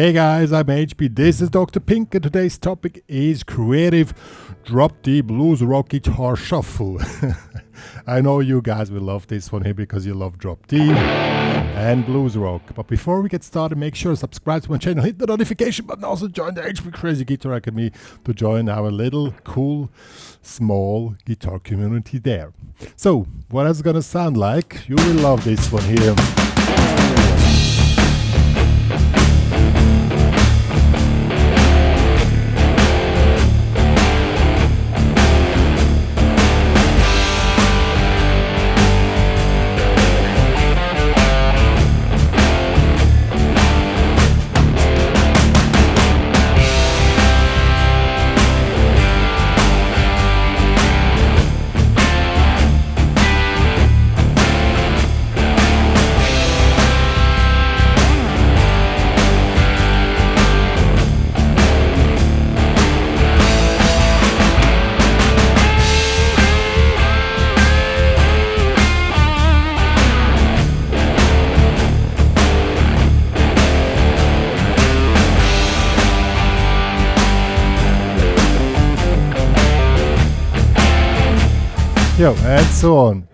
Hey guys, I'm HP, this is Dr. Pink, and today's topic is creative drop D blues rock guitar shuffle. I know you guys will love this one here because you love drop D and blues rock. But before we get started, make sure to subscribe to my channel, hit the notification button, also join the HPCrazy Guitar Academy to join our little cool small guitar community there. So, what is it gonna sound like? You will love this one here. And so on.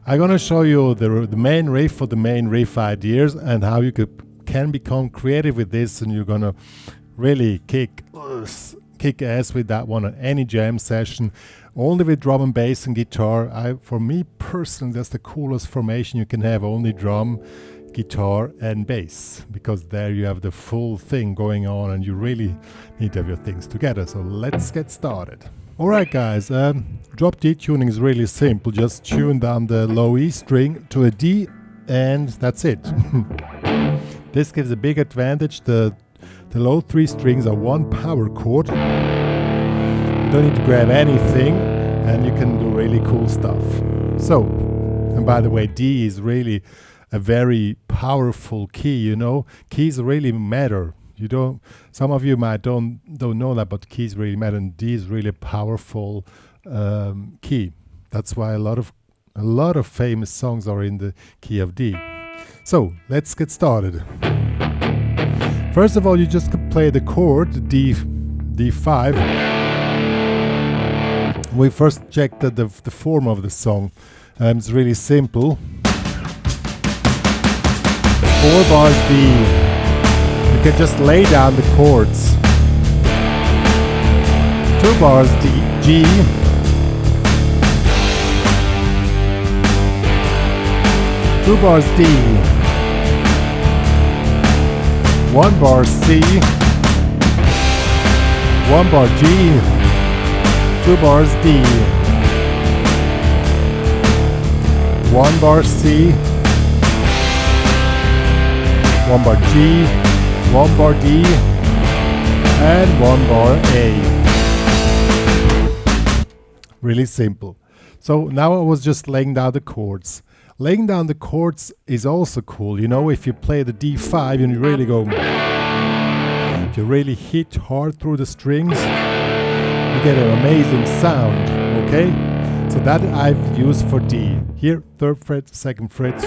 I'm gonna show you the main riff for the main riff ideas and how you can become creative with this, and you're gonna really kick ass with that one on any jam session. Only with drum and bass and guitar. For me personally, that's the coolest formation you can have. Only drum, guitar and bass, because there you have the full thing going on and you really need to have your things together. So let's get started. Alright guys, drop D tuning is really simple. Just tune down the low E string to a D and that's it. This gives a big advantage. The low 3 strings are one power chord. You don't need to grab anything and you can do really cool stuff. So, and by the way, D is really a very powerful key, you know. Keys really matter. Some of you might don't know that, but keys really matter, and D is really a powerful key. That's why a lot of famous songs are in the key of D. So let's get started. First of all, you just could play the chord D5. We first checked the form of the song. It's really simple. 4 bars D. You can just lay down the chords. 2 bars D, G. 2 bars D. 1 bar C. 1 bar G. 2 bars D. 1 bar C. 1 bar G. 1 bar D and 1 bar A. Really simple. So now I was just laying down the chords. Laying down the chords is also cool. You know, if you play the D5 and you really go, if you really hit hard through the strings, you get an amazing sound, okay? So that I've used for D. Here, 3rd fret, 2nd fret.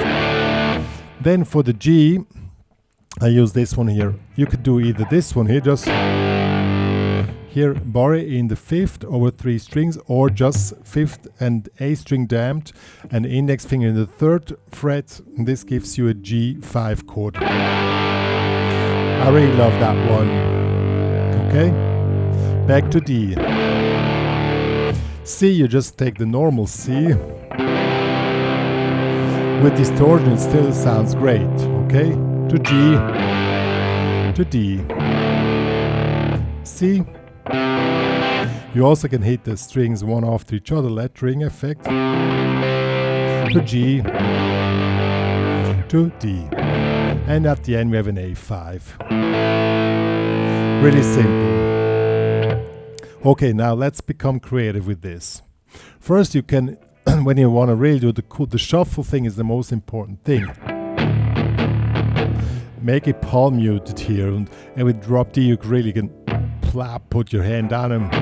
Then for the G, I use this one here. You could do either this one here, just here, bar in the 5th over 3 strings, or just 5th and A string damped and index finger in the 3rd fret, and this gives you a G5 chord. I really love that one. Okay, back to D. C, you just take the normal C. With distortion it still sounds great, okay? To G, to D, C. You also can hit the strings one after each other, lettering effect. To G, to D, and at the end we have an A5. Really simple. Okay, now let's become creative with this. First you can, when you want to really do the shuffle thing is the most important thing. Make it palm muted here, and with drop D you really can put your hand down and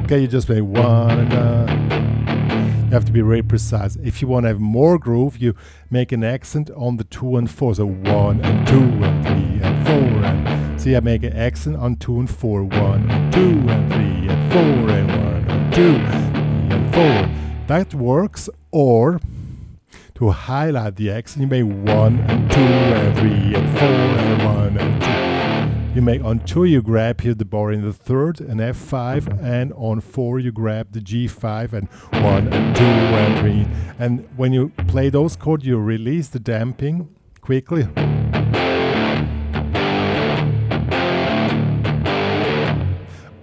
okay, you just play 1 and You have to be very precise. If you want to have more groove, you make an accent on the 2 and 4. So 1 and 2 and 3 and 4. And see, I make an accent on 2 and 4. 1 and 2 and 3 and 4 and 1 and 2 and 4. That works. Or to highlight the accent, you make 1 and 2 and 3 and 4 and 1 and 2. You make on 2 you grab here the bar in the 3rd and F5, and on 4 you grab the G5 and 1 and 2 and 3. And when you play those chords, you release the damping quickly.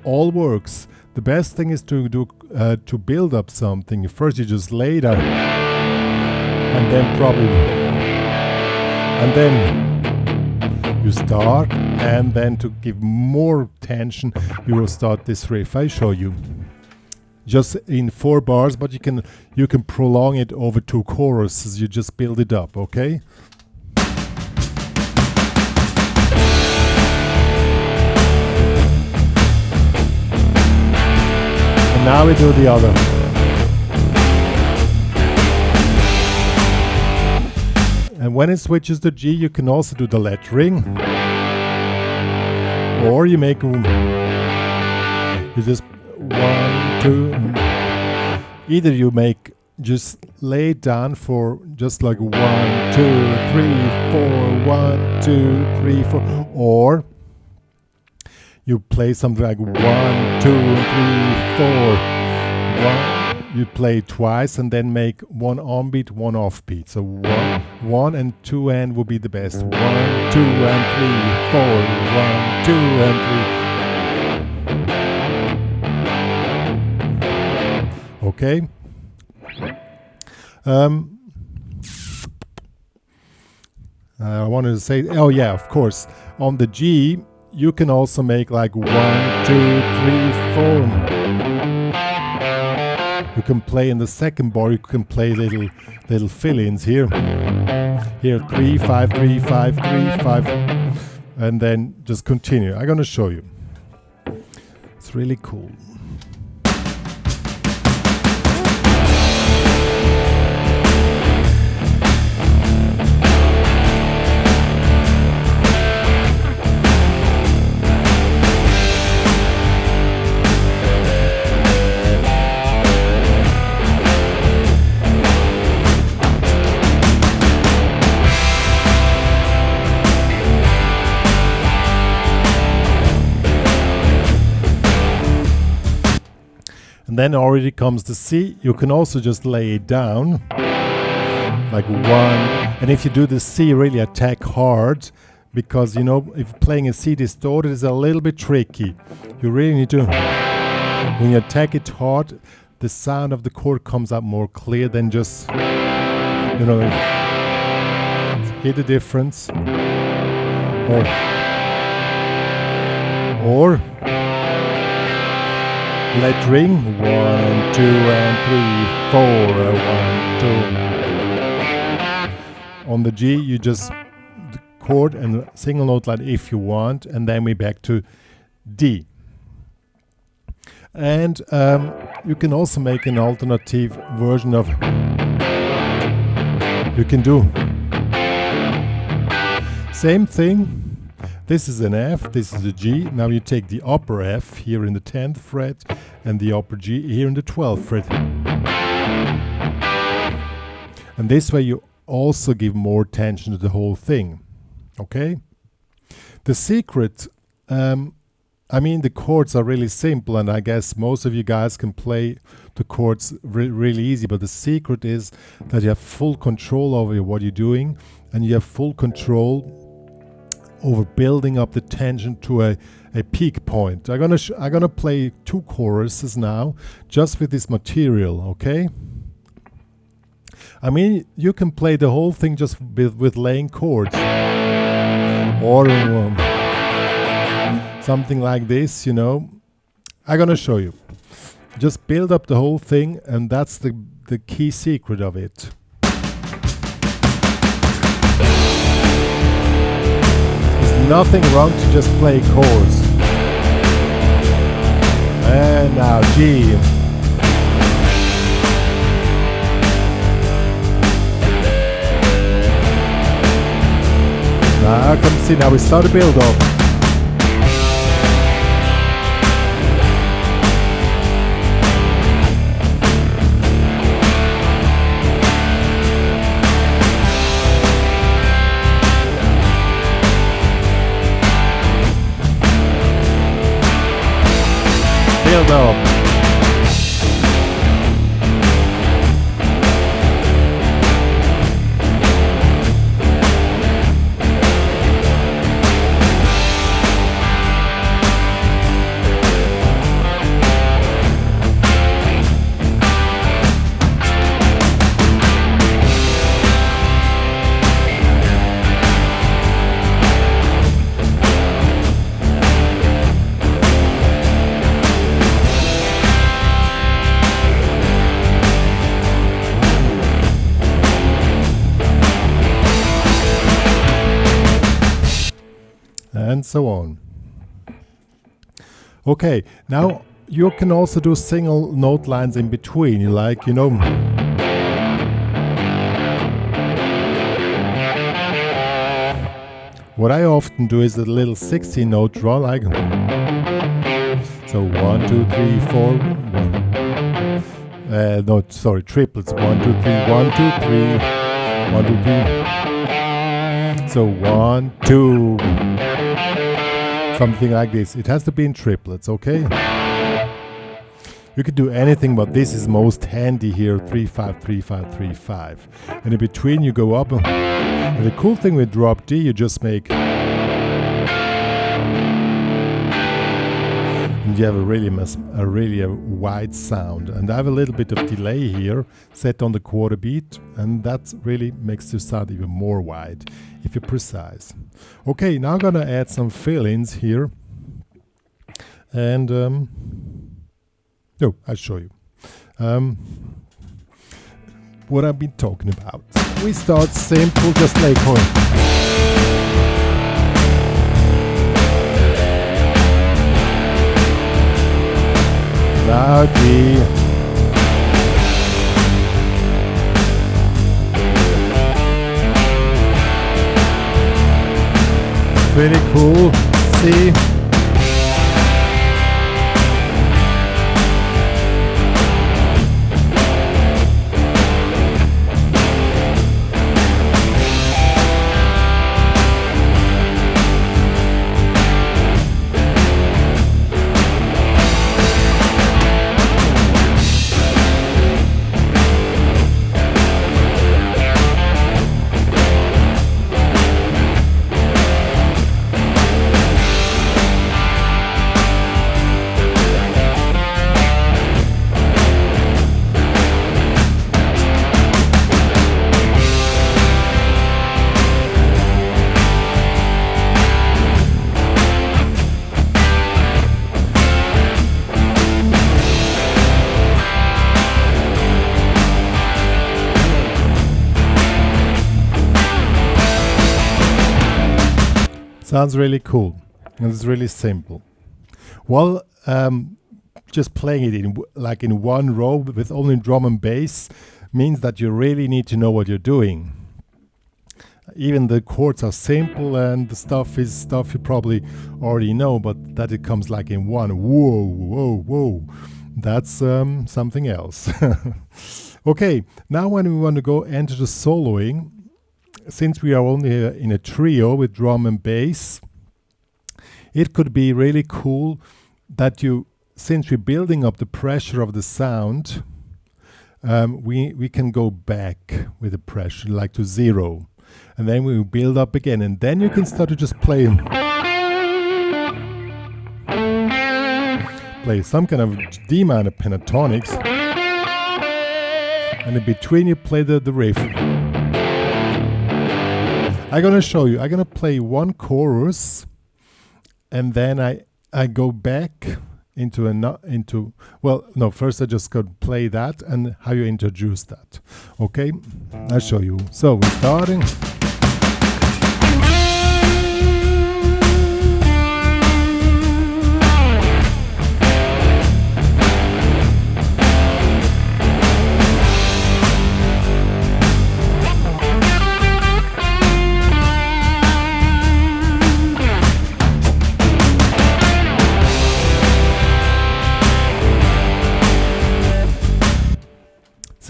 All works. The best thing is to to build up something. First you just lay down, and then you start, and then to give more tension, you will start this riff. I show you just in 4 bars, but you can prolong it over 2 choruses. You just build it up, okay? And now we do the other. And when it switches to G, you can also do the lettering. Or you make you just 1, 2. Either you make just lay it down for just like 1, 2, 3, 4, 1, 2, 3, 4. Or you play something like 1, 2, 3, 4. 1. You play twice and then make 1 on beat, 1 off beat. So 1 and 2 and will be the best. 1, 2 and 3, 4. 1, 2 and 3. Okay. I wanted to say, oh yeah, of course, on the G you can also make like 1, 2, 3, 4. You can play in the 2nd bar, you can play little fill-ins here. Here 3, 5, 3, 5, 3, 5, and then just continue. I'm gonna show you. It's really cool. And then already comes the C. You can also just lay it down like 1. And if you do the C, really attack hard, because you know, if playing a C distorted is a little bit tricky. You really need to, when you attack it hard, the sound of the chord comes out more clear than just, you know, hear the difference. Or lettering 1, 2 and 3, 4, 1, 2. On the G you just the chord and single note line if you want, and then we back to D. And you can also make an alternative version of, you can do same thing. This is an F, this is a G. Now you take the upper F here in the 10th fret and the upper G here in the 12th fret. And this way you also give more tension to the whole thing. Okay? The secret, I mean, the chords are really simple, and I guess most of you guys can play the chords really easy, but the secret is that you have full control over what you're doing, and you have full control over building up the tension to a peak point. I'm gonna play 2 choruses now, just with this material, okay? I mean, you can play the whole thing just with laying chords, or something like this, you know. I'm gonna show you. Just build up the whole thing, and that's the key secret of it. Nothing wrong to just play chords. And now G. Now come see, now we start the build up. Build up. And so on. Okay, now you can also do single note lines in between, like, you know. What I often do is a little 16 note draw, like. So 1, 2, 3, 4. No, sorry, triplets. 1, 2, 3, 1, 2, 3. 1, 2, 3. So 1, 2. Something like this. It has to be in triplets, okay? You could do anything, but this is most handy here. 3, 5, 3, 5, 3, 5. And in between you go up. And the cool thing with drop D, you just make. And you have a really wide sound. And I have a little bit of delay here set on the quarter beat, and that really makes the sound even more wide if you're precise. Okay, now I'm gonna add some fill-ins here, and no, I'll show you what I've been talking about. We start simple, just like horn. Now D. Pretty cool. C. Sounds really cool, and it's really simple. Well, just playing it in one row with only drum and bass means that you really need to know what you're doing. Even the chords are simple, and the stuff is stuff you probably already know, but that it comes like in one. Whoa, whoa, whoa! That's something else. Okay, now when we want to go into the soloing. Since we are only in a trio with drum and bass, it could be really cool that since we're building up the pressure of the sound, we can go back with the pressure, like to 0. And then we build up again, and then you can start to just play some kind of D minor pentatonics, and in between you play the riff. I'm gonna show you. I'm gonna play one chorus, and then I go back first I just got to play that and how you introduce that. Okay, I'll show you. So we're starting.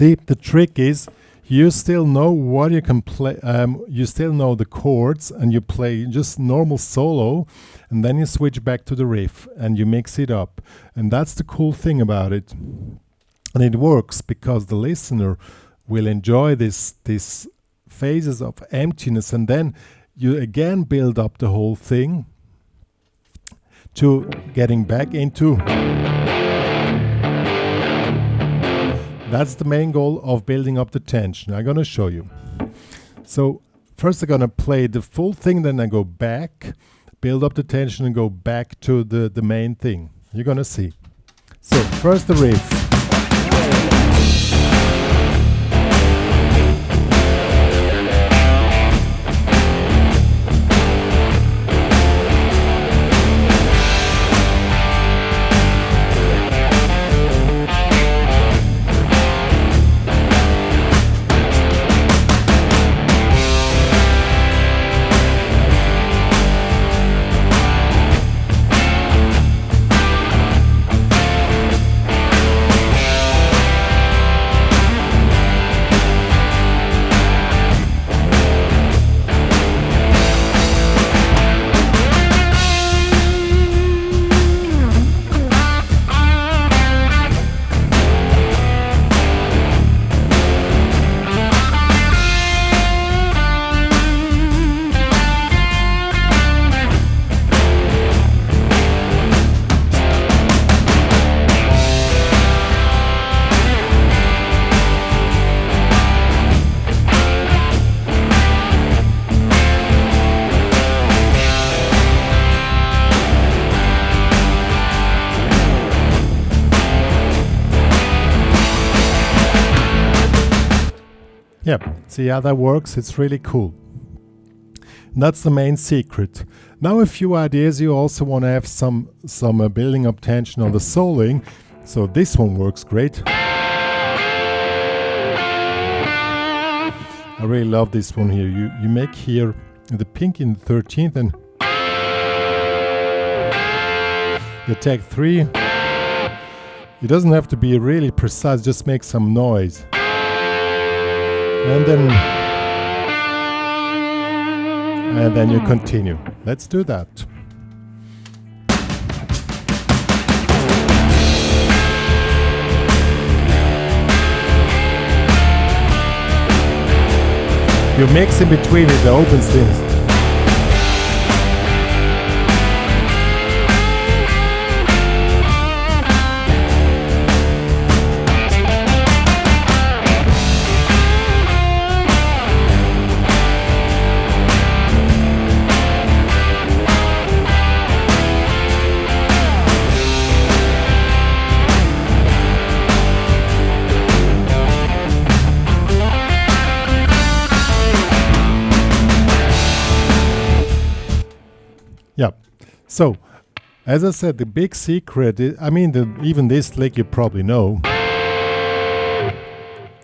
See, the trick is you still know what you can play, you still know the chords, and you play just normal solo, and then you switch back to the riff and you mix it up. And that's the cool thing about it. And it works because the listener will enjoy these phases of emptiness, and then you again build up the whole thing to getting back into. That's the main goal of building up the tension. I'm gonna show you. So first I'm gonna play the full thing, then I go back, build up the tension and go back to the main thing. You're gonna see. So first the riff. Yeah, see how that works? It's really cool. And that's the main secret. Now a few ideas. You also want to have some building up tension on the soloing. So this one works great. I really love this one here. You make here the pink in the 13th and you take 3. It doesn't have to be really precise, just make some noise. And then you continue. Let's do that. You mix in between it, the open strings. Yeah, so as I said, the big secret is, even this lick you probably know.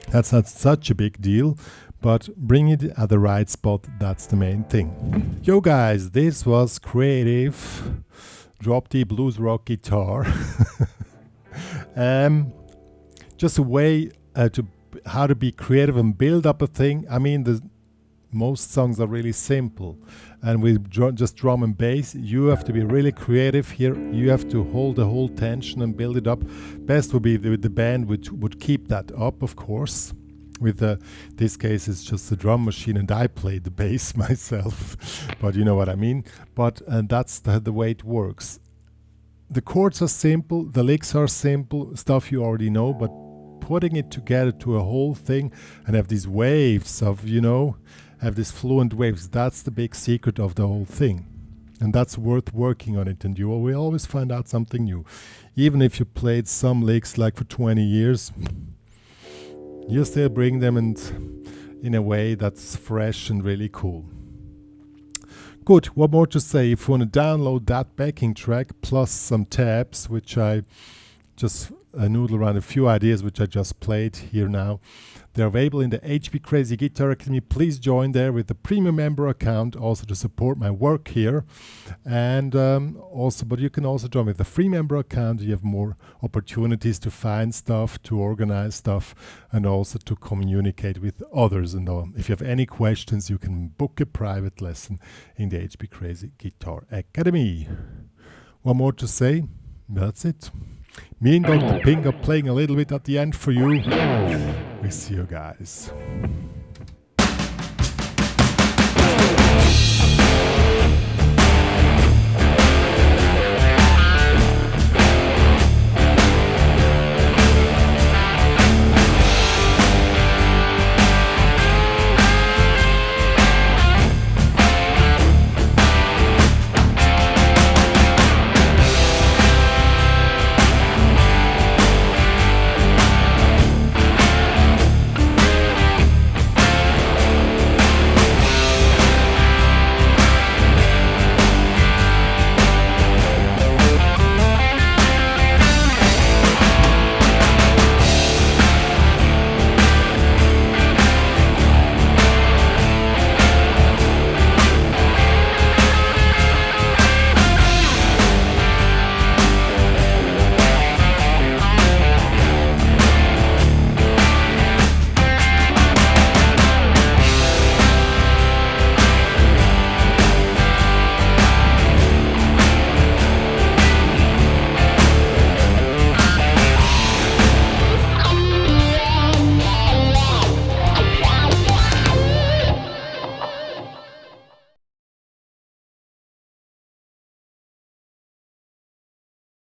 That's not such a big deal, but bring it at the right spot, that's the main thing. Yo guys, this was creative drop D blues rock guitar. Just a way to how to be creative and build up a thing. Most songs are really simple, and with just drum and bass you have to be really creative here. You have to hold the whole tension and build it up. Best would be with the band which would keep that up, of course. With this case it's just a drum machine and I play the bass myself, but you know what I mean. But that's the way it works. The chords are simple, the licks are simple, stuff you already know, but putting it together to a whole thing and have these waves of, have these fluent waves, that's the big secret of the whole thing. And that's worth working on it, and you will always find out something new. Even if you played some licks like for 20 years, you still bring them in a way that's fresh and really cool. Good, what more to say? If you want to download that backing track plus some tabs, which I just noodle around a few ideas which I just played here now. They're available in the HPCrazy Guitar Academy. Please join there with the premium member account, also to support my work here. And but you can also join with the free member account. You have more opportunities to find stuff, to organize stuff, and also to communicate with others. And if you have any questions, you can book a private lesson in the HPCrazy Guitar Academy. One more to say, that's it. Me and Dr. Ping are playing a little bit at the end for you. We see you guys.